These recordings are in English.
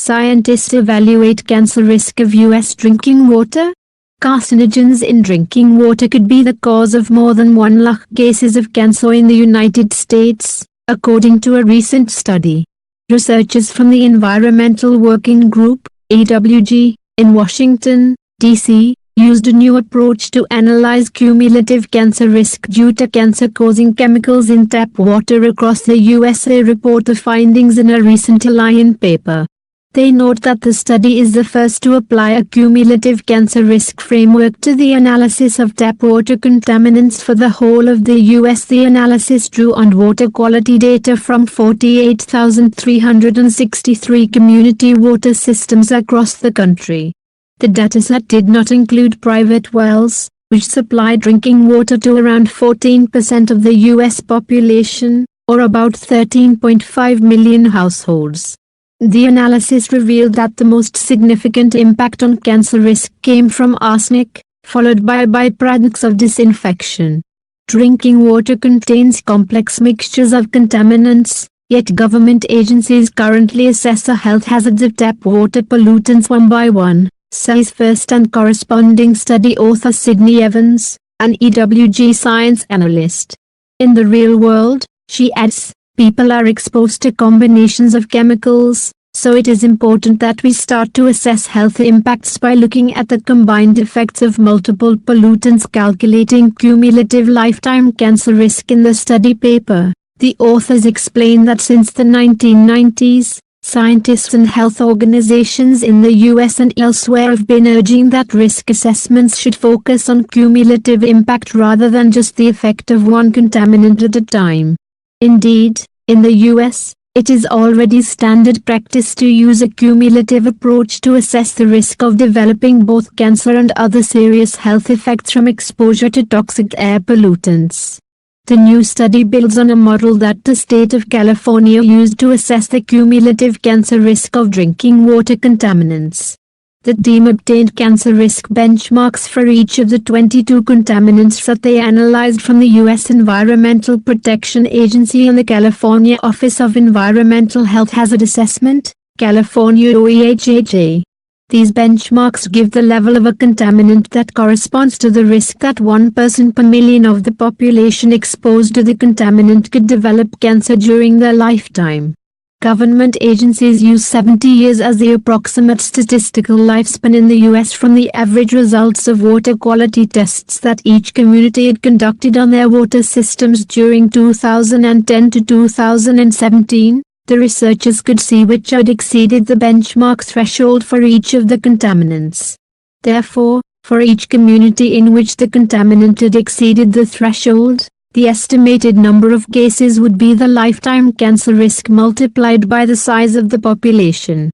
Scientists evaluate cancer risk of U.S. drinking water. Carcinogens in drinking water could be the cause of more than 1 lakh cases of cancer in the United States, according to a recent study. Researchers from the Environmental Working Group, EWG, in Washington, D.C., used a new approach to analyze cumulative cancer risk due to cancer-causing chemicals in tap water across the USA. Report the findings in a recent Helyion paper. They note that the study is the first to apply a cumulative cancer risk framework to the analysis of tap water contaminants for the whole of the U.S. The analysis drew on water quality data from 48,363 community water systems across the country. The dataset did not include private wells, which supply drinking water to around 14% of the U.S. population, or about 13.5 million households. The analysis revealed that the most significant impact on cancer risk came from arsenic, followed by byproducts of disinfection. Drinking water contains complex mixtures of contaminants, yet government agencies currently assess the health hazards of tap water pollutants one by one, says first and corresponding study author Sydney Evans, an EWG science analyst. In the real world, she adds, people are exposed to combinations of chemicals, so it is important that we start to assess health impacts by looking at the combined effects of multiple pollutants. Calculating cumulative lifetime cancer risk. In the study paper, the authors explain that since the 1990s, scientists and health organizations in the US and elsewhere have been urging that risk assessments should focus on cumulative impact rather than just the effect of one contaminant at a time. Indeed, in the US, it is already standard practice to use a cumulative approach to assess the risk of developing both cancer and other serious health effects from exposure to toxic air pollutants. The new study builds on a model that the state of California used to assess the cumulative cancer risk of drinking water contaminants. The team obtained cancer risk benchmarks for each of the 22 contaminants that they analyzed from the U.S. Environmental Protection Agency and the California Office of Environmental Health Hazard Assessment, California OEHHA. These benchmarks give the level of a contaminant that corresponds to the risk that 1 person per million of the population exposed to the contaminant could develop cancer during their lifetime. Government agencies use 70 years as the approximate statistical lifespan in the U.S. from the average results of water quality tests that each community had conducted on their water systems during 2010 to 2017. The researchers could see which had exceeded the benchmark threshold for each of the contaminants. Therefore, for each community in which the contaminant had exceeded the threshold, the estimated number of cases would be the lifetime cancer risk multiplied by the size of the population.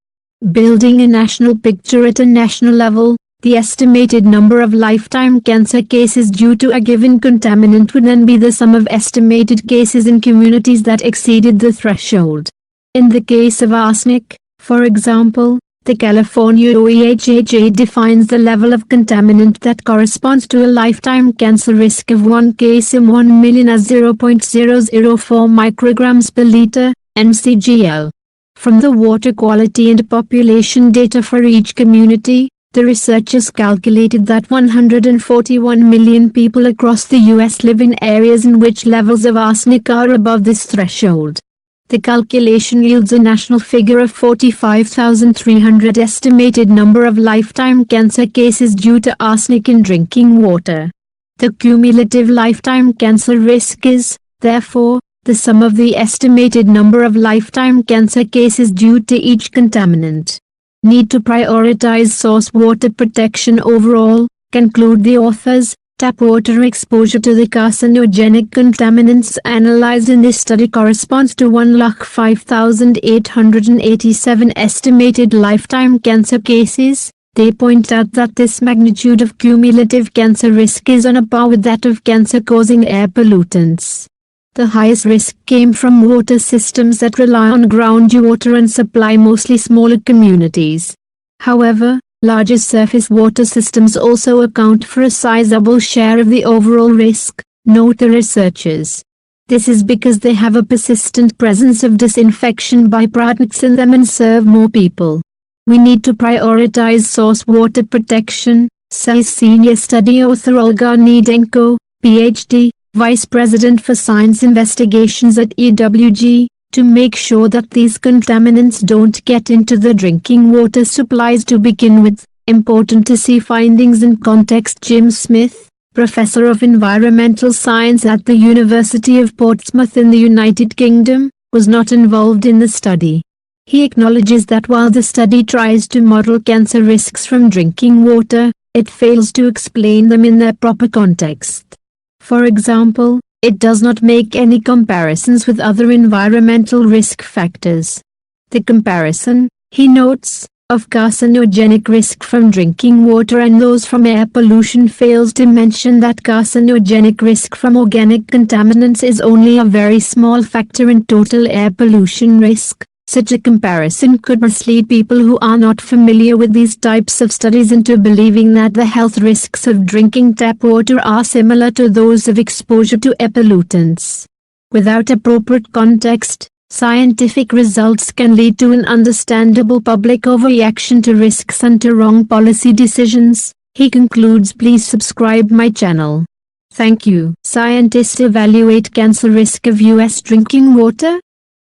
Building a national picture at a national level, the estimated number of lifetime cancer cases due to a given contaminant would then be the sum of estimated cases in communities that exceeded the threshold. In the case of arsenic, for example, the California OEHHA defines the level of contaminant that corresponds to a lifetime cancer risk of 1 case in 1 million as 0.004 micrograms per liter, mcgl. From the water quality and population data for each community, the researchers calculated that 141 million people across the U.S. live in areas in which levels of arsenic are above this threshold. The calculation yields a national figure of 45,300 estimated number of lifetime cancer cases due to arsenic in drinking water. The cumulative lifetime cancer risk is, therefore, the sum of the estimated number of lifetime cancer cases due to each contaminant. Need to prioritize source water protection overall, conclude the authors. Tap water exposure to the carcinogenic contaminants analyzed in this study corresponds to 105,887 estimated lifetime cancer cases. They point out that this magnitude of cumulative cancer risk is on a par with that of cancer-causing air pollutants. The highest risk came from water systems that rely on groundwater and supply mostly smaller communities. However, larger surface water systems also account for a sizable share of the overall risk, note the researchers. This is because they have a persistent presence of disinfection byproducts in them and serve more people. We need to prioritize source water protection, says senior study author Olga Nedenko, PhD, Vice President for Science Investigations at EWG, to make sure that these contaminants don't get into the drinking water supplies to begin with. Important to see findings in context. Jim Smith, Professor of Environmental Science at the University of Portsmouth in the United Kingdom, was not involved in the study. He acknowledges that while the study tries to model cancer risks from drinking water, it fails to explain them in their proper context. For example, it does not make any comparisons with other environmental risk factors. The comparison, he notes, of carcinogenic risk from drinking water and those from air pollution fails to mention that carcinogenic risk from organic contaminants is only a very small factor in total air pollution risk. Such a comparison could mislead people who are not familiar with these types of studies into believing that the health risks of drinking tap water are similar to those of exposure to air pollutants. Without appropriate context, scientific results can lead to an understandable public overreaction to risks and to wrong policy decisions. He concludes, please subscribe my channel. Thank you. Scientists evaluate cancer risk of US drinking water.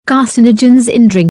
Carcinogens in drinking